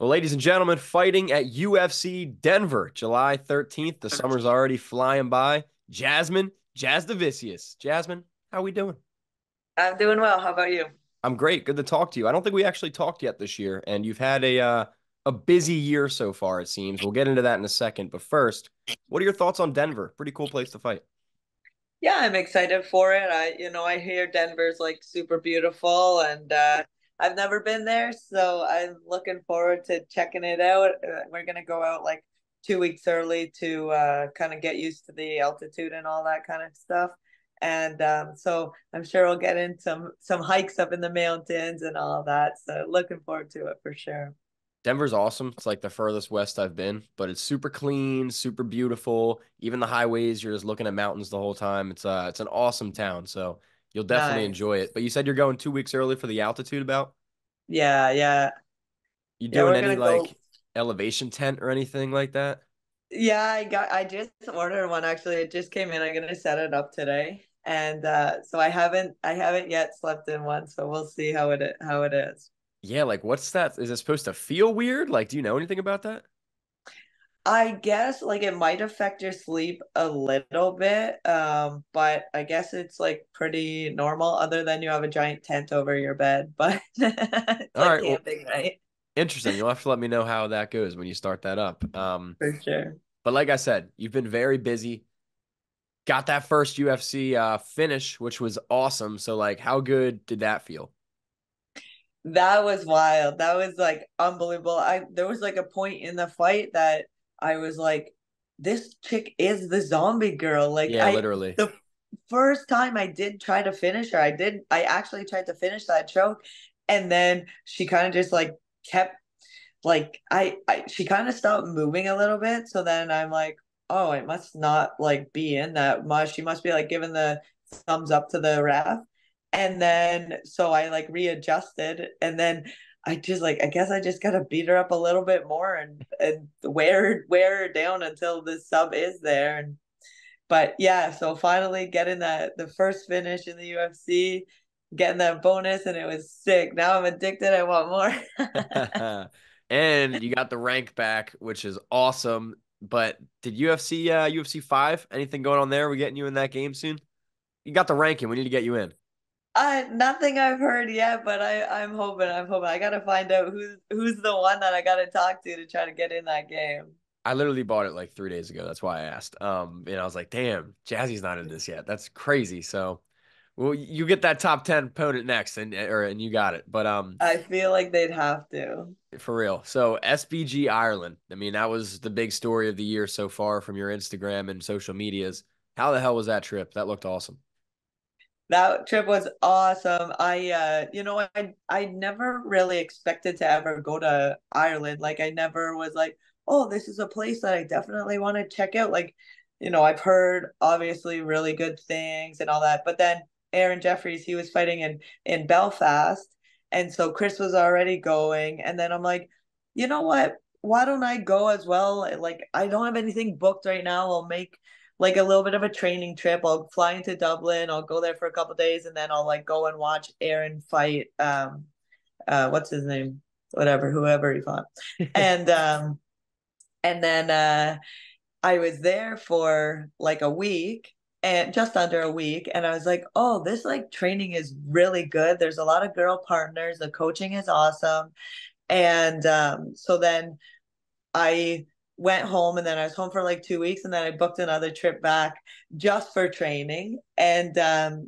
Well, ladies and gentlemen, fighting at UFC Denver, July 13th. The summer's already flying by. Jasmine Jasudavicius. Jasmine, how we doing? I'm doing well. How about you? I'm great. Good to talk to you. I don't think we actually talked yet this year, and you've had a busy year so far, it seems. We'll get into that in a second. But first, what are your thoughts on Denver? Pretty cool place to fight. Yeah, I'm excited for it. I hear Denver's like super beautiful and I've never been there, so I'm looking forward to checking it out. We're gonna go out like 2 weeks early to kind of get used to the altitude and all that kind of stuff. And so I'm sure we'll get in some hikes up in the mountains and all that. So looking forward to it for sure. Denver's awesome. It's like the furthest west I've been, but it's super clean, super beautiful. Even the highways, you're just looking at mountains the whole time. It's an awesome town, so you'll definitely Nice. enjoy it. But you said you're going 2 weeks early for the altitude about? Yeah, yeah. You Yeah, doing we're any gonna go. like elevation tent or anything like that? Yeah, I just ordered one actually. It just came in. I'm gonna set it up today. And so I haven't yet slept in one, so we'll see how it is. Yeah, like what's that? Is it supposed to feel weird? Like, do you know anything about that? I guess like it might affect your sleep a little bit, but I guess it's like pretty normal other than you have a giant tent over your bed, but it's All like right, well, camping, right? interesting. You'll have to let me know how that goes when you start that up. For sure. But like I said, you've been very busy. Got that first UFC finish, which was awesome. So like, how good did that feel? That was wild. That was like unbelievable. I There was like a point in the fight that I was like, this chick is the zombie girl. Like Yeah, literally. the first time I did try to finish her, I actually tried to finish that choke, and then she kind of just like kept like she kind of stopped moving a little bit. So then I'm like, oh, it must not like be in that much. She must be like giving the thumbs up to the ref. And then so I like readjusted, and then I guess I just gotta beat her up a little bit more and wear her down until the sub is there. And but yeah, so finally getting the first finish in the UFC, getting that bonus, and it was sick. Now I'm addicted. I want more. And you got the rank back, which is awesome. But did UFC 5, anything going on there? We getting you in that game soon? You got the ranking. We need to get you in. I Nothing I've heard yet, but I'm hoping. I'm hoping. I gotta find out who's the one that I gotta talk to try to get in that game. I literally bought it like 3 days ago. That's why I asked. And I was like, damn, Jazzy's not in this yet. That's crazy. So, well, you get that top 10 opponent next, and you got it. But I feel like they'd have to. for real. So SBG Ireland. I mean, that was the big story of the year so far from your Instagram and social medias. How the hell was that trip? That looked awesome. That trip was awesome. I never really expected to ever go to Ireland. Like I never was like, oh, this is a place that I definitely want to check out. Like, I've heard obviously really good things and all that. But then Aaron Jeffries, he was fighting in Belfast, and so Chris was already going. And then I'm like, you know what? Why don't I go as well? Like I don't have anything booked right now. I'll make like a little bit of a training trip. I'll fly into Dublin. I'll go there for a couple days, and then I'll like go and watch Aaron fight. What's his name? Whatever, whoever he fought, and then I was there for like a week and just under a week, and I was like, oh, this like training is really good. There's a lot of girl partners. The coaching is awesome, and so then I went home, and then I was home for like 2 weeks, and then I booked another trip back just for training. And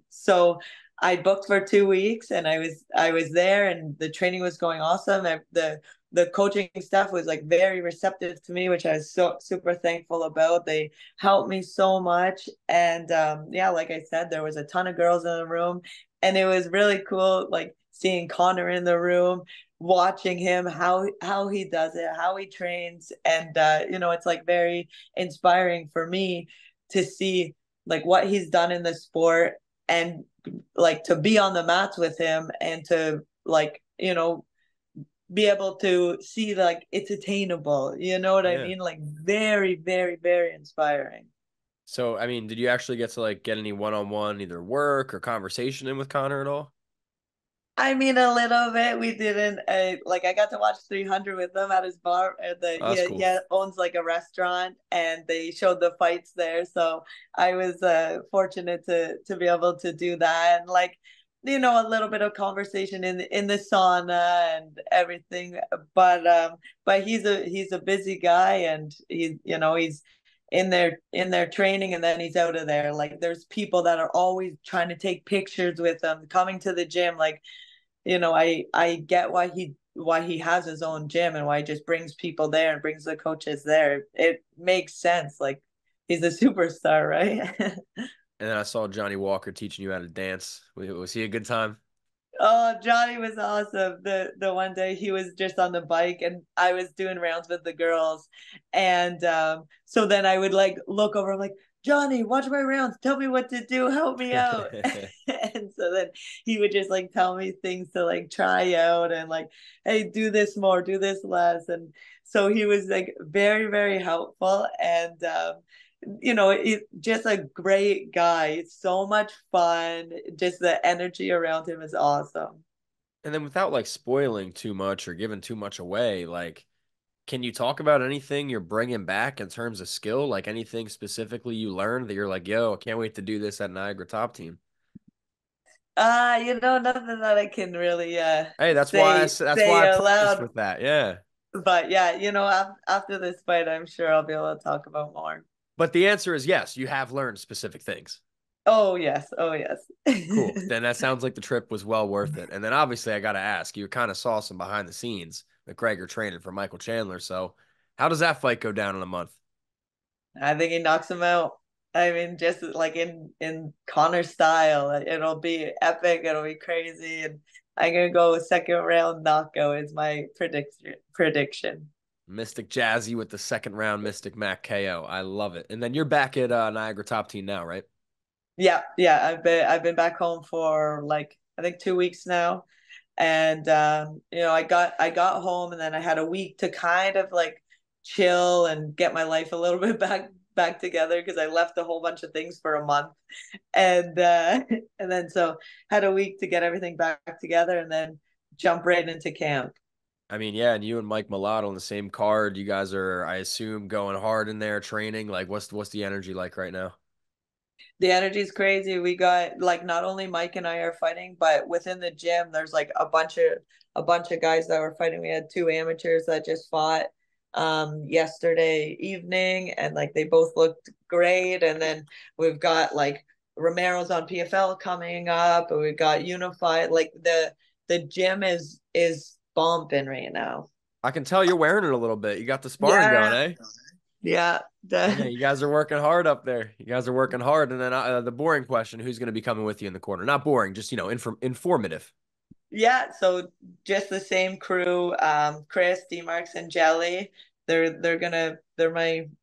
so I booked for 2 weeks, and I was there, and the training was going awesome. The coaching staff was like very receptive to me, which I was so super thankful about. They helped me so much. And yeah, like I said, there was a ton of girls in the room, and it was really cool like seeing Conor in the room, watching him, how he does it, how he trains. And it's like very inspiring for me to see like what he's done in the sport, and like to be on the mats with him, and to like be able to see like it's attainable. You know what I Yeah. mean? Like very, very, very inspiring. So, I mean, did you actually get to like get any one-on-one either work or conversation in with Connor at all? I mean, a little bit. We didn't like. I got to watch 300 with them at his bar. Oh, that's cool. Yeah, owns like a restaurant, and they showed the fights there. So I was fortunate to be able to do that, and like, a little bit of conversation in the sauna and everything. But he's a busy guy, and he's in there training, and then he's out of there. Like, there's people that are always trying to take pictures with him, coming to the gym, like. I get why he has his own gym and why he just brings people there and brings the coaches there. It makes sense. Like, he's a superstar, right? And then I saw Johnny Walker teaching you how to dance. Was he a good time? Oh, Johnny was awesome. The one day he was just on the bike and I was doing rounds with the girls. And so then I would like look over, I'm like, Johnny, watch my rounds. Tell me what to do. Help me out. And so then he would just like tell me things to like try out and like, hey, do this more, do this less. And so he was like very, very helpful. And just a great guy. It's so much fun. Just the energy around him is awesome. And then without like spoiling too much or giving too much away, like, can you talk about anything you're bringing back in terms of skill? Like anything specifically you learned that you're like, yo, I can't wait to do this at Niagara Top Team. Nothing that I can really Hey, that's say why I prefaced aloud. with that. Yeah. But yeah, after this fight, I'm sure I'll be able to talk about more. But the answer is yes, you have learned specific things. Oh yes, oh yes. Cool. Then that sounds like the trip was well worth it. And then obviously I got to ask, you kind of saw some behind the scenes McGregor training for Michael Chandler. So how does that fight go down in a month? I think he knocks him out. I mean, just like in Conor style, it'll be epic. It'll be crazy, and I'm gonna go second round knockout is my prediction. Mystic Jazzy with the second round Mystic Mac KO. I love it. And then you're back at Niagara Top Team now, right? Yeah, yeah. I've been back home for like I think 2 weeks now, and I got home, and then I had a week to kind of like chill and get my life a little bit back together because I left a whole bunch of things for a month, and and then so had a week to get everything back together, and then jump right into camp. I mean, yeah, and you and Mike Malott on the same card. You guys are, I assume, going hard in there training. Like, what's the energy like right now? The energy is crazy. We got like not only Mike and I are fighting, but within the gym, there's like a bunch of guys that were fighting. We had two amateurs that just fought yesterday evening, and like they both looked great. And then we've got like Romero's on PFL coming up, and we've got Unified. Like the gym is bumping right now. I can tell you're wearing it a little bit. You got the sparring going, Yeah, eh? yeah. Yeah, you guys are working hard up there. You guys are working hard. And then the boring question, who's going to be coming with you in the corner? Not boring, just, informative. Yeah, so just the same crew, Chris, D-Marks, and Jelly. They're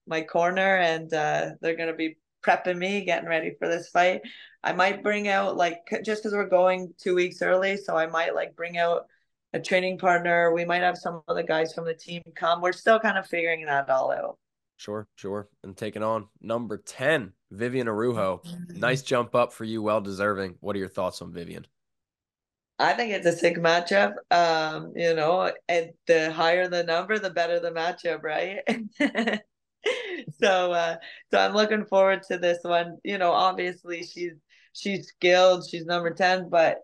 my corner, and they're gonna be prepping me, getting ready for this fight. I might bring out like just because we're going 2 weeks early, so I might like bring out a training partner. We might have some of the guys from the team come. We're still kind of figuring that all out. Sure, sure. And taking on number 10, Viviane Araujo. Nice jump up for you, well deserving. What are your thoughts on Vivian? I think it's a sick matchup. And the higher the number, the better the matchup, right? So so I'm looking forward to this one. Obviously she's skilled, she's number 10, but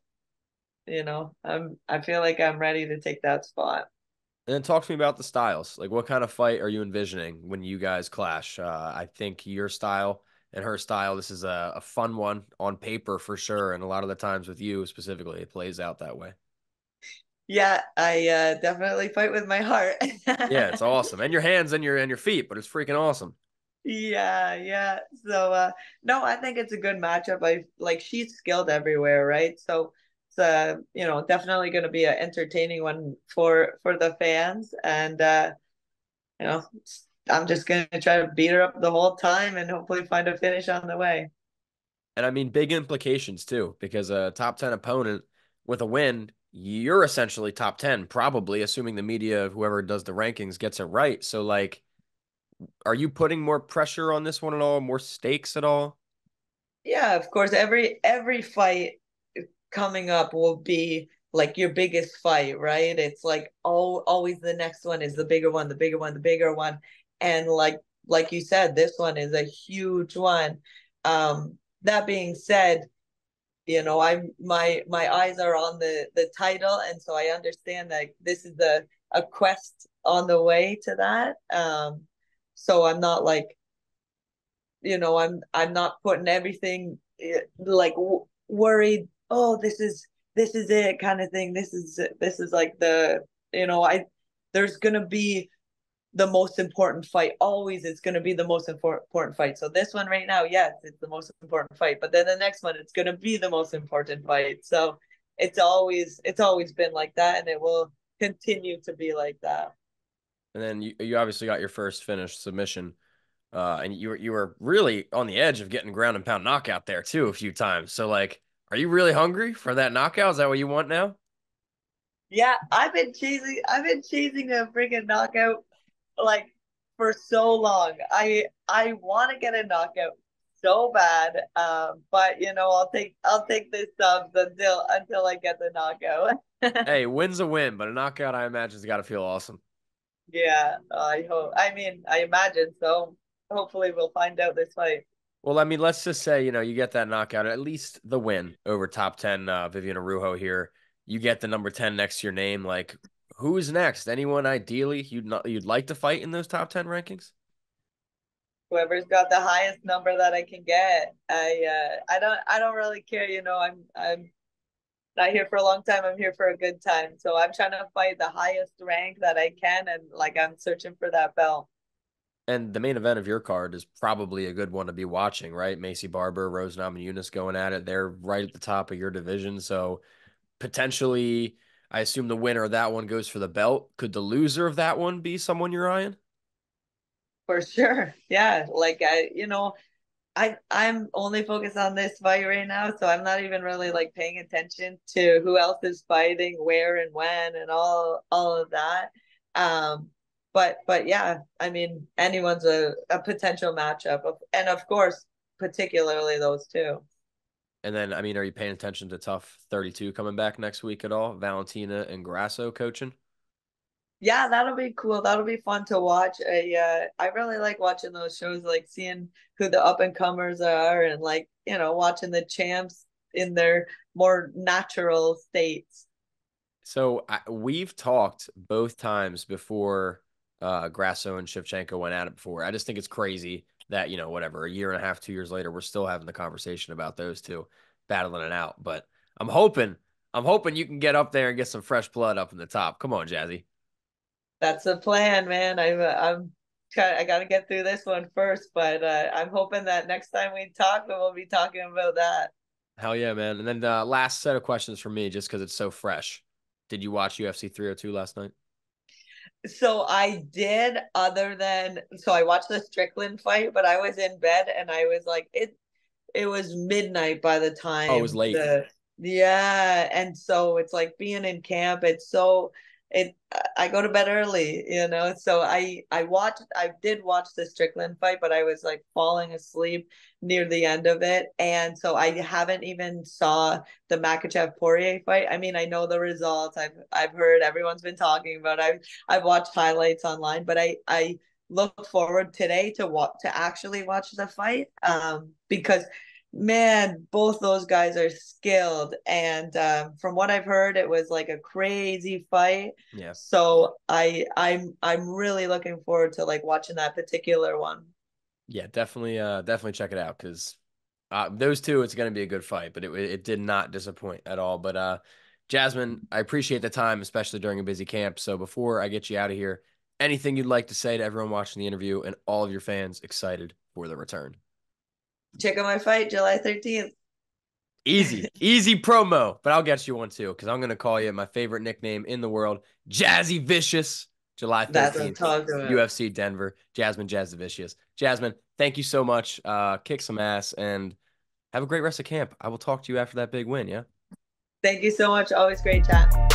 I feel like I'm ready to take that spot. And then talk to me about the styles. Like, what kind of fight are you envisioning when you guys clash? I think your style and her style, this is a fun one on paper for sure. And a lot of the times with you specifically, it plays out that way. Yeah, I definitely fight with my heart. Yeah, it's awesome. And your hands and your feet, but it's freaking awesome. Yeah, yeah. So no, I think it's a good matchup. I like she's skilled everywhere, right? So it's definitely going to be an entertaining one for the fans, and you know I'm just going to try to beat her up the whole time and hopefully find a finish on the way. And I mean, big implications too, because a top 10 opponent with a win, you're essentially top 10, probably, assuming the media, whoever does the rankings, gets it right. So, like, are you putting more pressure on this one at all? More stakes at all? Yeah, of course. Every fight coming up will be like your biggest fight, right? It's like always the next one is the bigger one, the bigger one, the bigger one. And like you said, this one is a huge one. That being said, I'm my eyes are on the title, and so I understand that this is a quest on the way to that. So I'm not like, I'm not putting everything like worried. Oh, this is it kind of thing. This is like I there's gonna be the most important fight. Always, it's gonna be the most important fight. So this one right now, yes, it's the most important fight. But then the next one, it's gonna be the most important fight. So it's always been like that, and it will continue to be like that. And then you obviously got your first finished submission. And you were really on the edge of getting ground and pound knockout there too a few times. So like, are you really hungry for that knockout? Is that what you want now? Yeah, I've been chasing a freaking knockout like for so long. I want to get a knockout so bad. But I'll take this subs until I get the knockout. Hey, win's a win, but a knockout I imagine has got to feel awesome. Yeah, I hope. I mean, I imagine so. Hopefully, we'll find out this fight. Well, I mean, let's just say, you get that knockout, at least the win over top 10 Viviane Araujo here. You get the number 10 next to your name. Like, who's next? Anyone ideally you'd like to fight in those top 10 rankings? Whoever's got the highest number that I can get. I don't really care. I'm not here for a long time. I'm here for a good time. So I'm trying to fight the highest rank that I can, and like I'm searching for that belt. And the main event of your card is probably a good one to be watching, right? Macy Barber, Rose Namajunas going at it. They're right at the top of your division. So potentially, I assume the winner of that one goes for the belt. Could the loser of that one be someone you're eyeing? For sure. Yeah. Like I'm only focused on this fight right now, so I'm not even really like paying attention to who else is fighting, where and when, and all of that. But yeah, I mean, anyone's a potential matchup, and of course, particularly those two. And then, I mean, are you paying attention to Tough 32 coming back next week at all? Valentina and Grasso coaching? Yeah, that'll be cool. That'll be fun to watch. I really like watching those shows, like seeing who the up and comers are, and like watching the champs in their more natural states. So we've talked both times before Grasso and Shevchenko went at it before. I just think it's crazy that, whatever, a year and a half, 2 years later, we're still having the conversation about those two battling it out. But I'm hoping, I'm hoping you can get up there and get some fresh blood up in the top. Come on, Jazzy. That's the plan, man. I got to get through this one first, but I'm hoping that next time we talk, we'll be talking about that. Hell yeah, man. And then last set of questions for me, just because it's so fresh. Did you watch UFC 302 last night? So I did, so I watched the Strickland fight, but I was in bed and I was like, it was midnight by the Oh, it was time late. yeah, and so it's like being in camp, it I go to bed early, so I did watch the Strickland fight, but I was like falling asleep near the end of it, and so I haven't even saw the Makachev Poirier fight. I mean, I know the results. I've heard everyone's been talking about. I've watched highlights online, but I look forward today to actually watch the fight, because man, both those guys are skilled, and from what I've heard, it was like a crazy fight. Yeah. So I'm really looking forward to like watching that particular one. Yeah, definitely check it out because those two, it's going to be a good fight, but it did not disappoint at all. But Jasmine, I appreciate the time, especially during a busy camp. So before I get you out of here, anything you'd like to say to everyone watching the interview and all of your fans excited for the return? Check out my fight July 13th. Easy promo, but I'll get you one too because I'm going to call you my favorite nickname in the world, Jazzy Vicious. July That's what I'm 13th, talking about. UFC Denver, Jasmine Jasudavicius. Jasmine, thank you so much. Kick some ass and have a great rest of camp. I will talk to you after that big win, yeah? Thank you so much. Always great chat.